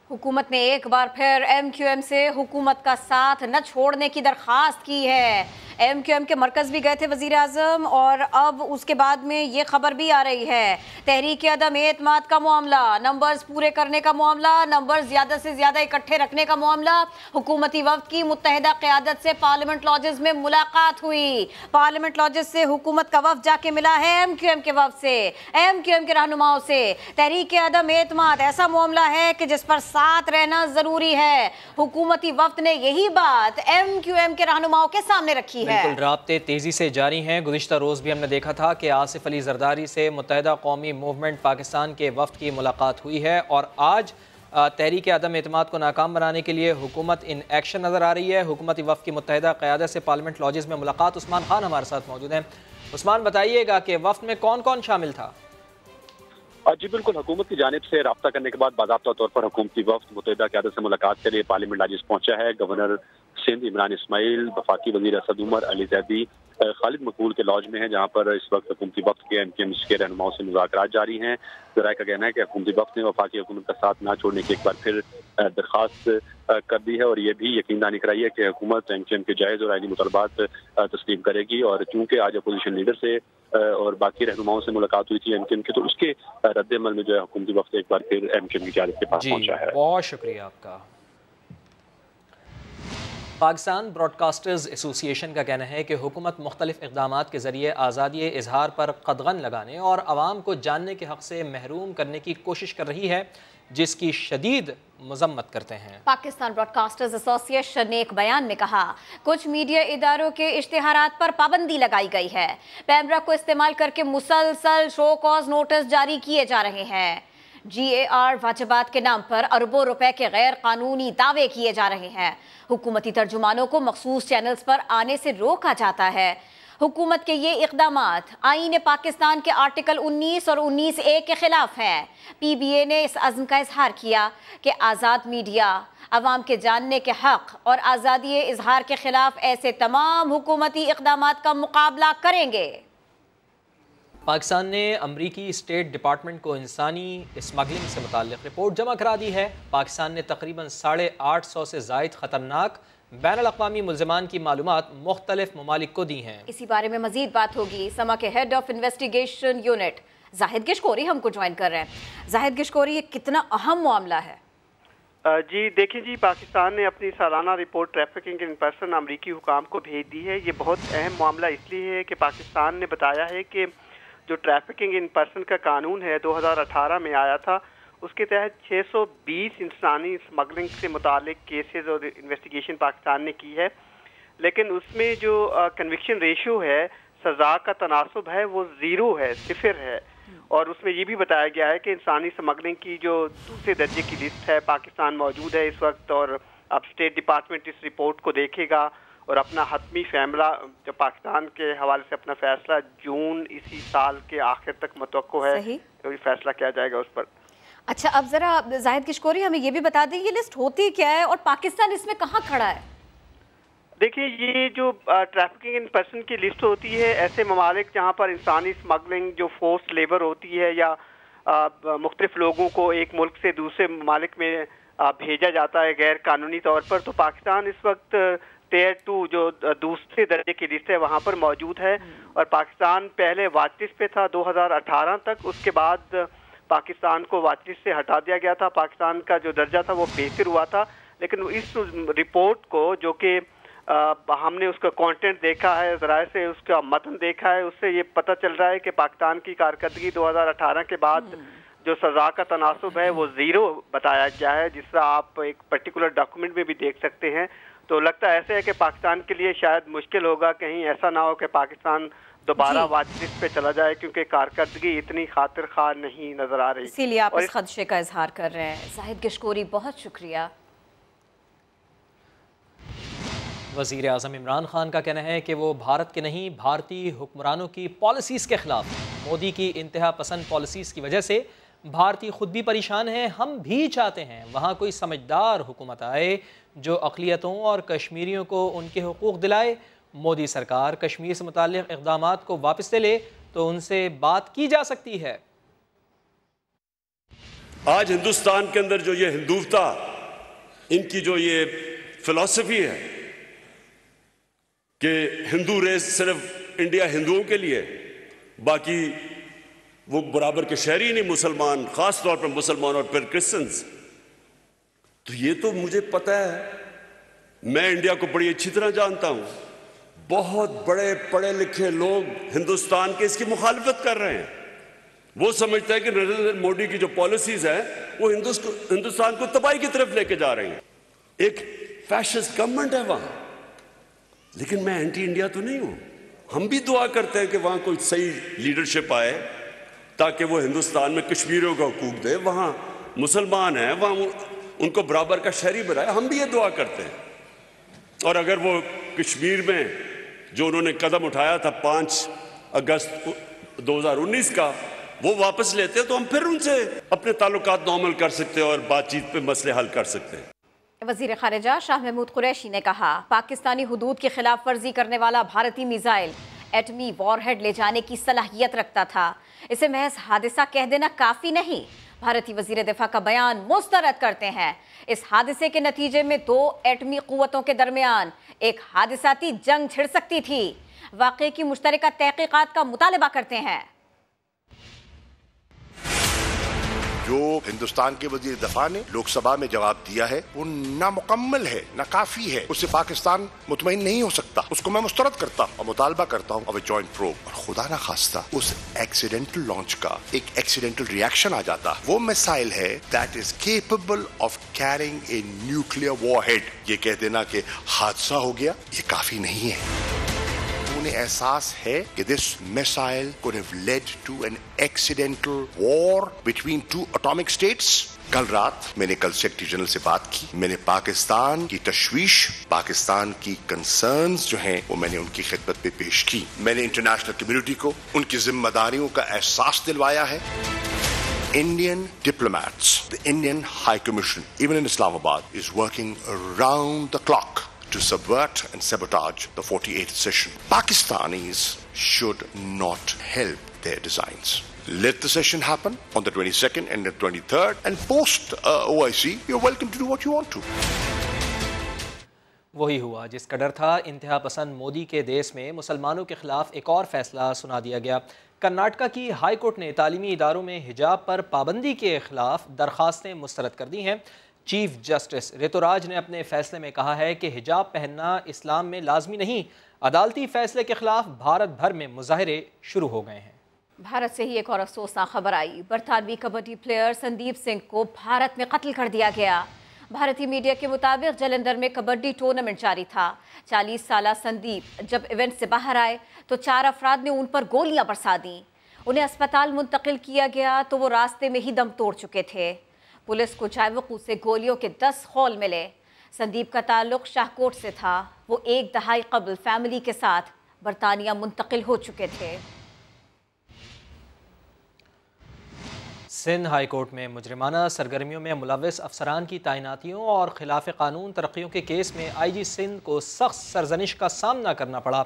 हुकूमत ने एक बार फिर MQM से हुकूमत का साथ न छोड़ने की दरख्वास्त की है। MQM के मरकज़ भी गए थे वज़ीर आज़म और अब उसके बाद में ये खबर भी आ रही है तहरीक अदम एतमाद का मामला, नंबर्स पूरे करने का मामला, नंबर्स ज़्यादा से ज़्यादा इकट्ठे रखने का मामला। हुकूमती वफ़द की मुत्तहिदा क़यादत से पार्लियामेंट लॉजेस में मुलाकात हुई। पार्लियामेंट लॉजेस से हुकूमत का वफ़द जाके मिला है MQM के वफ़द से, MQM के रहनुमाओं से। तहरीक अदम एतमाद ऐसा मामला है कि जिस पर साथ रहना ज़रूरी है। हुकूमती वफ़द ने यही बात MQM के रहनुमाओं के सामने रखी है। बिल्कुल, राब्ते तेज़ी से जारी हैं। गुज़िश्ता रोज़ भी हमने देखा था कि आसिफ अली जरदारी से मुत्तहिदा कौमी मूवमेंट पाकिस्तान के वफ़द की मुलाकात हुई है और आज तहरीक अदम एतमाद को नाकाम बनाने के लिए हुकूमत इन एक्शन नज़र आ रही है। हुकूमती वफ़द की मुत्तहिदा क़यादत से पार्लियामेंट लॉजेस में मुलाकात। उस्मान खान हमारे साथ मौजूद हैं। उस्मान, बताइएगा कि वफ़द में कौन कौन शामिल था? जी बिल्कुल, हुकूमत की जानिब से रब्ता करने के बाद बाज़ाब्ता तौर पर हुकूमती वफ़द मुत्तहिदा क़यादत से मुलाकात के लिए पार्लियामेंट लॉजेस पहुंचा है। गवर्नर सिंध इमरान इस्माइल, वफाकी वज़ीर असद उमर, अली जैदी, खालिद मकबूल के लॉज में है, जहाँ पर इस वक्त हुकूमती वफ़द के MQM के रहनुमाओं से मुज़ाकरात जारी हैं। ज़राए का कहना है कि हुकूमती वफ़द ने वफाकी हुकूमत का साथ ना छोड़ने की एक बार फिर दरख्वास्त कर दी है और ये भी यकीन दहानी कराई है कि हुकूमत MQM के जायज़ और आईनी मुतालबात तस्लीम करेगी। और चूँकि आज अपोजिशन लीडर से और बाकी रहनुमाओं से मुलाकात हुई थी MQM की, तो उसके रद्द-ए-अमल में जो है हुकूमती वफ़द एक बार फिर MQM की क़यादत के पास पहुंचा है। बहुत शुक्रिया आपका। पाकिस्तान ब्रॉडकास्टर्स एसोसिएशन का कहना है कि हुकूमत मुख्तलिफ इक़दामात के ज़रिए आज़ादी इजहार पर कदगन लगाने और आवाम को जानने के हक़ से महरूम करने की कोशिश कर रही है, जिसकी शदीद मजम्मत करते हैं। पाकिस्तान ब्रॉडकास्टर्स एसोसिएशन ने एक बयान में कहा, कुछ मीडिया इदारों के इश्तिहारात पर पाबंदी लगाई गई है। पैमरा को इस्तेमाल करके मुसलसल शो कॉज नोटिस जारी किए जा रहे हैं। GAR वाजिबात के नाम पर अरबों रुपए के गैर कानूनी दावे किए जा रहे हैं। हुकूमती तर्जुमानों को मखसूस चैनल्स पर आने से रोका जाता है। हुकूमत के ये इक़दामात आईन पाकिस्तान के आर्टिकल 19 और 19A के खिलाफ हैं। PBA ने इस अज़्म का इजहार किया कि आज़ाद मीडिया अवाम के जानने के हक़ और आज़ादी इजहार के खिलाफ ऐसे तमाम हुकूमती इक़दामात का मुकाबला करेंगे। पाकिस्तान ने अमरीकी स्टेट डिपार्टमेंट को इंसानी स्मगलिंग से मुताल्लिक़ रिपोर्ट जमा करा दी है। पाकिस्तान ने तकरीबन 850 से ज़ायद ख़तरनाक बैनुल-अक़वामी मुल्ज़िमान की मालूमात मुख्तलिफ ममालिक को दी हैं। इसी बारे में मज़ीद बात होगी। समा के head of investigation unit Zahid Gishkori हमको ज्वाइन कर रहे हैं। जाहिद गिशकोरी, ये कितना अहम मामला है? जी देखिए जी, पाकिस्तान ने अपनी सालाना रिपोर्ट ट्रैफिकिंग इन पर्सन अमरीकी हुकाम को भेज दी है। ये बहुत अहम मामला इसलिए है कि पाकिस्तान ने बताया है कि जो ट्रैफिकिंग इन पर्सन का कानून है 2018 में आया था, उसके तहत 620 इंसानी स्मगलिंग से मुतालिक केसेस और इन्वेस्टिगेशन पाकिस्तान ने की है, लेकिन उसमें जो कन्विक्शन रेशियो है सजा का तनासुब है वो 0 है, 0 है। और उसमें ये भी बताया गया है कि इंसानी स्मगलिंग की जो दूसरे दर्जे की लिस्ट है पाकिस्तान मौजूद है इस वक्त, और अब स्टेट डिपार्टमेंट इस रिपोर्ट को देखेगा और अपना हतमी फैसला जो पाकिस्तान के हवाले से अपना फैसला जून इसी साल के आखिर तक मुतवक्को है, तो फैसला किया जाएगा उस पर। अच्छा, अब जरा जाहिद किशकोरी हमें ये भी बता दें ये लिस्ट होती क्या है और पाकिस्तान इसमें कहाँ खड़ा है? देखिए, ये जो ट्रैफिकिंग इन पर्सन की लिस्ट होती है ऐसे ममालिक जहाँ पर इंसानी स्मगलिंग जो फोर्स लेबर होती है या मुख्तलिफ लोगों को एक मुल्क से दूसरे ममालिक में भेजा जाता है गैर कानूनी तौर पर, तो पाकिस्तान इस वक्त टियर 2 जो दूसरे दर्जे की लिस्ट है वहाँ पर मौजूद है। और पाकिस्तान पहले वाच लिस्ट पे था 2018 तक, उसके बाद पाकिस्तान को वाच लिस्ट से हटा दिया गया था। पाकिस्तान का जो दर्जा था वो बेहतर हुआ था, लेकिन इस रिपोर्ट को जो कि हमने उसका कंटेंट देखा है, ज़राए से उसका मतन देखा है, उससे ये पता चल रहा है कि पाकिस्तान की कारकर्दगी 2018 के बाद जो सज़ा का तनासुब है वो 0 बताया गया है, जिसका आप एक पर्टिकुलर डॉक्यूमेंट में भी देख सकते हैं। तो लगता ऐसे है कि पाकिस्तान के लिए शायद मुश्किल होगा, कहीं ऐसा ना हो कि पाकिस्तान दोबारा वाच लिस्ट पे चला जाए, क्योंकि कारकर्दगी इतनी खातिर खा नहीं नजर आ रही। इसीलिए आप इस खदशे का इजहार कर रहे हैं। जाहिद किशकोरी, बहुत शुक्रिया। वज़ीर आज़म इमरान खान का कहना है कि वो भारत के नहीं भारतीय हुक्मरानों की पॉलिसीज़ के ख़िलाफ़, मोदी की इंतहा पसंद पॉलिसीज़ की वजह से भारतीय खुद भी परेशान हैं। हम भी चाहते हैं वहाँ कोई समझदार हुकूमत आए जो अक़लियतों और कश्मीरियों को उनके हुकूक़ दिलाए। मोदी सरकार कश्मीर से मुताल्लिक़ इक़दामात को वापस ले ले तो उनसे बात की जा सकती है। आज हिंदुस्तान के अंदर जो ये हिंदुत्वता, इनकी जो ये फिलॉसफी है कि हिंदू रेस सिर्फ इंडिया हिंदुओं के लिए, बाकी वो बराबर के शहरी नहीं, मुसलमान, खास तौर पर मुसलमान और फिर क्रिश्चियंस, तो ये तो मुझे पता है। मैं इंडिया को बड़ी अच्छी तरह जानता हूं। बहुत बड़े पढ़े लिखे लोग हिंदुस्तान के इसकी मुखालफत कर रहे हैं। वो समझते हैं कि नरेंद्र मोदी की जो पॉलिसीज है वो हिंदुस्तान को तबाही की तरफ लेके जा रही हैं। एक फैशिस्ट गवर्नमेंट है वहां, लेकिन मैं एंटी इंडिया तो नहीं हूं। हम भी दुआ करते हैं कि वहां कोई सही लीडरशिप आए ताकि वो हिंदुस्तान में कश्मीरियों का हुकूक दे, वहां मुसलमान हैं वहां उनको बराबर का शहरी बनाए। हम भी ये दुआ करते हैं। और अगर वो कश्मीर में जो उन्होंने कदम उठाया था 5 अगस्त 2019 का, वो वापस लेते हैं तो हम फिर उनसे अपने ताल्लुकात नॉर्मल कर सकते हैं और बातचीत पे मसले हल कर सकते हैं। वज़ीर ख़ारिजा शाह महमूद कुरैशी ने कहा, पाकिस्तानी हुदूद की खिलाफ वर्जी करने वाला भारतीय मिसाइल एटमी वॉरहेड ले जाने की सलाहियत रखता था। इसे महज हादसा कह देना काफ़ी नहीं। भारतीय वज़ीर दिफा का बयान मुस्तरद करते हैं। इस हादसे के नतीजे में 2 एटमी क़ुव्वतों के दरमियान एक हादिसाती जंग छिड़ सकती थी। वाक़े की मुश्तरका तहक़ीक़ात का मुतालबा करते हैं। जो हिंदुस्तान के वजीर दफा ने लोकसभा में जवाब दिया है वो नामुकम्मल है, नाकाफी है। उससे पाकिस्तान मुतमईन नहीं हो सकता। उसको मैं मुस्तरद करता और मुतालबा करता हूँ अब जॉइंट प्रोब। और खुदा ना खास्ता उस एक्सीडेंटल लॉन्च का एक एक्सीडेंटल रिएक्शन आ जाता, वो मिसाइल है that is capable of carrying a nuclear warhead. ये कह देना कि हादसा हो गया, ये काफी नहीं है। उन्हें एहसास है कि this missile could have led to an accidental war between 2 atomic states। कल रात मैंने कल सेक्रेटरी जनरल से बात की। मैंने पाकिस्तान की तशवीश, पाकिस्तान की कंसर्न्स जो हैं वो मैंने उनकी खिदमत पे पेश की। मैंने इंटरनेशनल कम्युनिटी को उनकी जिम्मेदारियों का एहसास दिलवाया है। Indian diplomats, the Indian High Commission, even in Islamabad, is working around the clock to subvert and sabotage the 48th session. Pakistanis should not help their designs. Let the session happen on the 22nd and the 23rd, and post OIC, you're welcome to do what you want to. वही हुआ जिसका डर था। इंतहा पसंद मोदी के देश में मुसलमानों के खिलाफ एक और फैसला सुना दिया गया। कर्नाटका की हाई कोर्ट ने तालीमी इदारों में हिजाब पर पाबंदी के खिलाफ दरखास्तें मुस्तरद कर दी हैं। चीफ जस्टिस ऋतुराज ने अपने फैसले में कहा है कि हिजाब पहनना इस्लाम में लाजमी नहीं। अदालती फैसले के खिलाफ भारत भर में मुजाहरे शुरू हो गए हैं। भारत से ही एक और अफसोसनाक खबर आई। बरतानवी कबड्डी प्लेयर संदीप सिंह को भारत में कत्ल कर दिया गया। भारतीय मीडिया के मुताबिक जालंधर में कबड्डी टूर्नामेंट जारी था। 40 साला संदीप जब इवेंट से बाहर आए तो 4 अफराद ने उन पर गोलियां बरसा दी। उन्हें अस्पताल मुंतकिल किया गया तो वो रास्ते में ही दम तोड़ चुके थे। पुलिस को जायवकू से गोलियों के 10 खौल मिले। संदीप का ताल्लुक शाहकोट से था। वो 1 दहाई कबल फैमिली के साथ बरतानिया मुंतकिल हो चुके थे। सिंध हाई कोर्ट में मुजरिमाना सरगर्मियों में मुलव्वस अफसरान की तैनातियों और खिलाफ कानून तरक्कियों के केस में IG सिंध को सख्त सरजनिश का सामना करना पड़ा।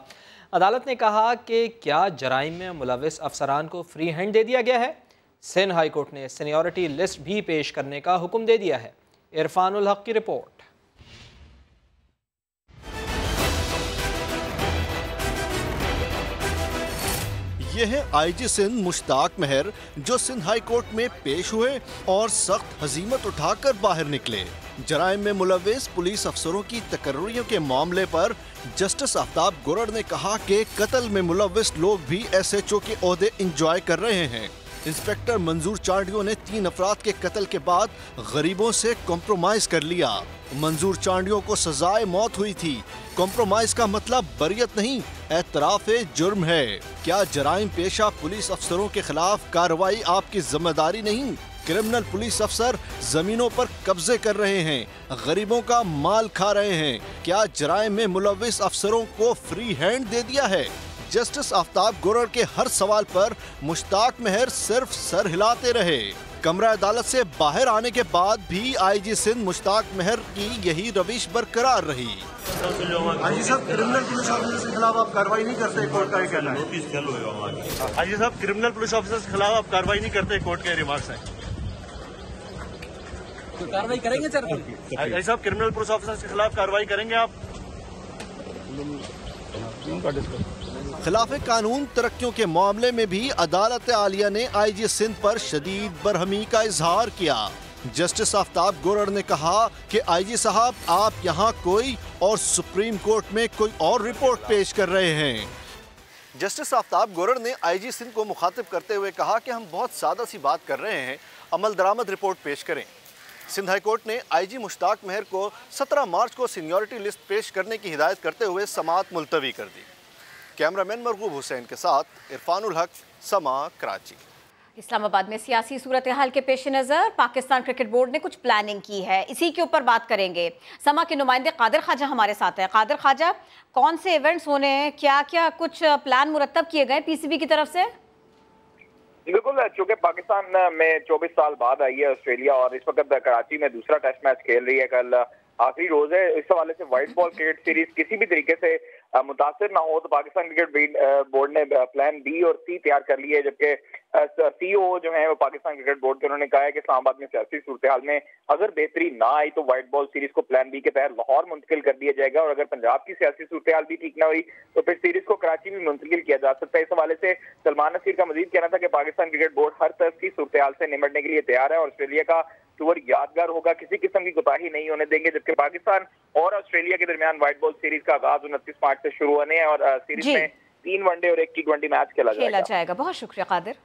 अदालत ने कहा कि क्या जराइम में मुलव्वस अफसरान को फ्री हैंड दे दिया गया है। सिंध हाई कोर्ट ने सीनियरिटी लिस्ट भी पेश करने का हुक्म दे दिया है। इरफानुल हक की रिपोर्ट। ये है IG सिंध मुश्ताक मेहर जो सिंध हाई कोर्ट में पेश हुए और सख्त हजीमत उठाकर बाहर निकले। जराइम में मुलव्वस पुलिस अफसरों की तकर्रियों के मामले पर जस्टिस आफ्ताब गुरर ने कहा कि कत्ल में मुलव्वस लोग भी SHO के ओहदे इंजॉय कर रहे हैं। इंस्पेक्टर मंजूर चांडियों ने 3 अफराद के कत्ल के बाद गरीबों से कॉम्प्रोमाइज कर लिया। मंजूर चांडियों को सजाए मौत हुई थी। कॉम्प्रोमाइज का मतलब बरियत नहीं, एतराफ़ जुर्म है। क्या जराइम पेशा पुलिस अफसरों के खिलाफ कार्रवाई आपकी जिम्मेदारी नहीं? क्रिमिनल पुलिस अफसर जमीनों पर कब्जे कर रहे हैं, गरीबों का माल खा रहे हैं। क्या जराइम में मुलव्वस अफसरों को फ्री हैंड दे दिया है? जस्टिस आफ्ताब गुरर के हर सवाल पर मुश्ताक मेहर सिर्फ सर हिलाते रहे। कमरा अदालत से बाहर आने के बाद भी IG सिंध मुश्ताक मेहर की यही रविश बरकरार रही। IG साहब, क्रिमिनल पुलिस ऑफिसर के खिलाफ आप कार्रवाई नहीं करते, कोर्ट का कहना है। IG साहब, क्रिमिनल पुलिस ऑफिसर के खिलाफ आप कार्रवाई नहीं करते, कोर्ट के रिमार्क्स हैं। तो कार्रवाई करेंगे सर? IG साहब, क्रिमिनल पुलिस ऑफिसर के खिलाफ कार्रवाई करेंगे आप? खिलाफ कानून तरक्कियों के मामले में भी अदालत आलिया ने IG सिंध पर शदीद बरहमी का इजहार किया। जस्टिस आफ्ताब गुरर ने कहा कि IG साहब, आप यहाँ कोई और सुप्रीम कोर्ट में कोई और रिपोर्ट पेश कर रहे हैं। जस्टिस आफ्ताब गुरर ने IG सिंध को मुखातिब करते हुए कहा कि हम बहुत सादा सी बात कर रहे हैं, अमल दरामद रिपोर्ट पेश करें। सिंध हाई कोर्ट ने IG मुश्ताक मेहर को 17 मार्च को सीनियरिटी लिस्ट पेश करने की हिदायत करते हुए समाअत मुलतवी कर दी। कैमरामैन मरगूब हुसैन के साथ इरफानुल हक, समा, कराची। इस्लामाबाद में सियासी सूरत हाल के पेश नज़र पाकिस्तान क्रिकेट बोर्ड ने कुछ प्लानिंग की है। इसी के ऊपर बात करेंगे। समा के नुमाइंदे कादिर ख्वाजा हमारे साथ है। कादिर ख्वाजा, कौन से इवेंट्स होने हैं, क्या क्या कुछ प्लान मुरतब किए गए PCB की तरफ से? बिल्कुल, चूंकि पाकिस्तान में 24 साल बाद आई है ऑस्ट्रेलिया और इस वक्त कराची में दूसरा टेस्ट मैच खेल रही है। कल आखिरी रोज है। इस हवाले से व्हाइट बॉल क्रिकेट सीरीज किसी भी तरीके से मुतासिर ना हो तो पाकिस्तान क्रिकेट बोर्ड ने प्लान B और C तैयार कर ली है। जबकि CEO जो है वो पाकिस्तान क्रिकेट बोर्ड के, उन्होंने कहा है कि इस्लामाबाद में सियासी सूरत हाल में अगर बेहतरी ना आई तो व्हाइट बॉल सीरीज को प्लान B के तहत लाहौर मुंतकिल कर दिया जाएगा और अगर पंजाब की सियासी सूरत हाल भी ठीक ना हुई तो फिर सीरीज को कराची भी मुंतकिल किया जा सकता है। इस हवाले से सलमान नसीर का मजीद कहना था कि पाकिस्तान क्रिकेट बोर्ड हर तरह की सूरत हाल से निपटने के लिए तैयार है और ऑस्ट्रेलिया का टूर यादगार होगा, किसी किस्म की कोताही नहीं होने देंगे। जबकि पाकिस्तान और ऑस्ट्रेलिया के दरमियान व्हाइट बॉल सीरीज का आगाज 29 मार्च से शुरू होने हैं और सीरीज में 3 वनडे और 1 T20 मैच खेला जाएगा। बहुत शुक्रिया कादिर।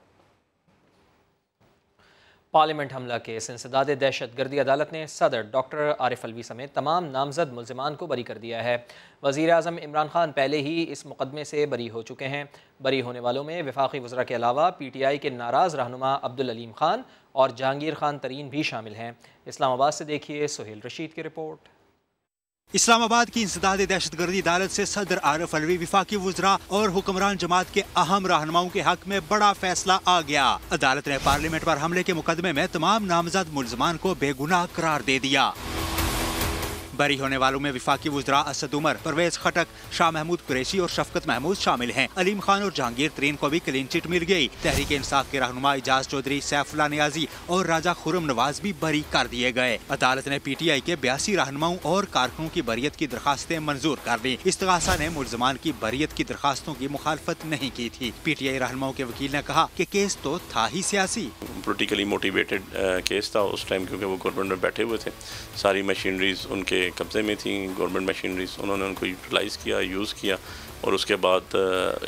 पार्लियामेंट हमला केस इंसदाद दहशतगर्दी अदालत ने सदर डॉक्टर आरिफ अलवी समेत तमाम नामजद मुल्जिमान को बरी कर दिया है। वज़ीर आज़म इमरान खान पहले ही इस मुकदमे से बरी हो चुके हैं। बरी होने वालों में वफाकी वज़रा के अलावा PTI के नाराज़ रहनुमा अब्दुल अलीम खान और जहांगीर खान तरीन भी शामिल हैं। इस्लामाबाद से देखिए सुहेल रशीद की रिपोर्ट। इस्लामाबाद की इंसदाद दहशतगर्दी अदालत से सदर आरिफ अलवी, वफाकी वज़रा और हुक्मरान जमात के अहम रहनुमाओं के हक में बड़ा फैसला आ गया। अदालत ने पार्लियामेंट पर हमले के मुकदमे में तमाम नामजद मुल्जिमान को बेगुनाह करार दे दिया। बरी होने वालों में वफाकी वज़रा असद उमर, परवेज खटक, शाह महमूद कुरैशी और शफकत महमूद शामिल हैं। अलीम खान और जहांगीर तरीन को भी क्लीन चिट मिल गई। तहरीक इंसाफ के रहनुमा इजाज चौधरी, सैफुल्लाह नियाजी और राजा खुर्रम नवाज भी बरी कर दिए गए। अदालत ने PTI के 82 रहनुमाओं और कारकुनों की बरियत की दरखास्तें मंजूर कर दी। इस्तगासा ने मुल्जिमान की बरियत की दरखास्तों की मुखालफत नहीं की थी। PTI रहनुमाओं के वकील ने कहा कि केस तो था ही सियासी। पॉलिटिकली मोटिवेटेड केस था उस टाइम, क्योंकि वो गवर्नमेंट में बैठे हुए थे, सारी मशीनरीज उनके कब्जे में थी, गवर्नमेंट मशीनरीज, उन्होंने उनको यूटिलाइज़ किया, यूज़ किया और उसके बाद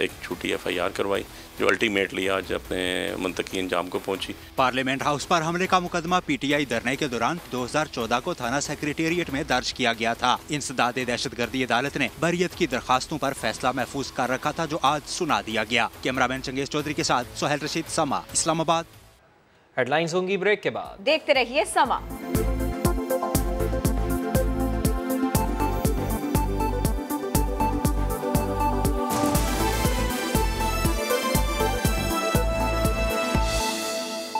एक झूठी FIR करवाई जो अल्टीमेटली आज अपने मंतकी अंजाम को पहुंची। पार्लियामेंट हाउस पर हमले का मुकदमा PTI धरने के दौरान 2014 को थाना सेक्रेटेरिएट में दर्ज किया गया था। इंसदाद दहशतगर्दी अदालत ने बरियत की दरखास्तों पर फैसला महफूज कर रखा था, जो आज सुना दिया गया। कैमरामैन चंगेज चौधरी के साथ सोहेल रशीद, समा, इस्लामाबाद। हेडलाइंस होंगी ब्रेक के बाद, देखते रहिए समा।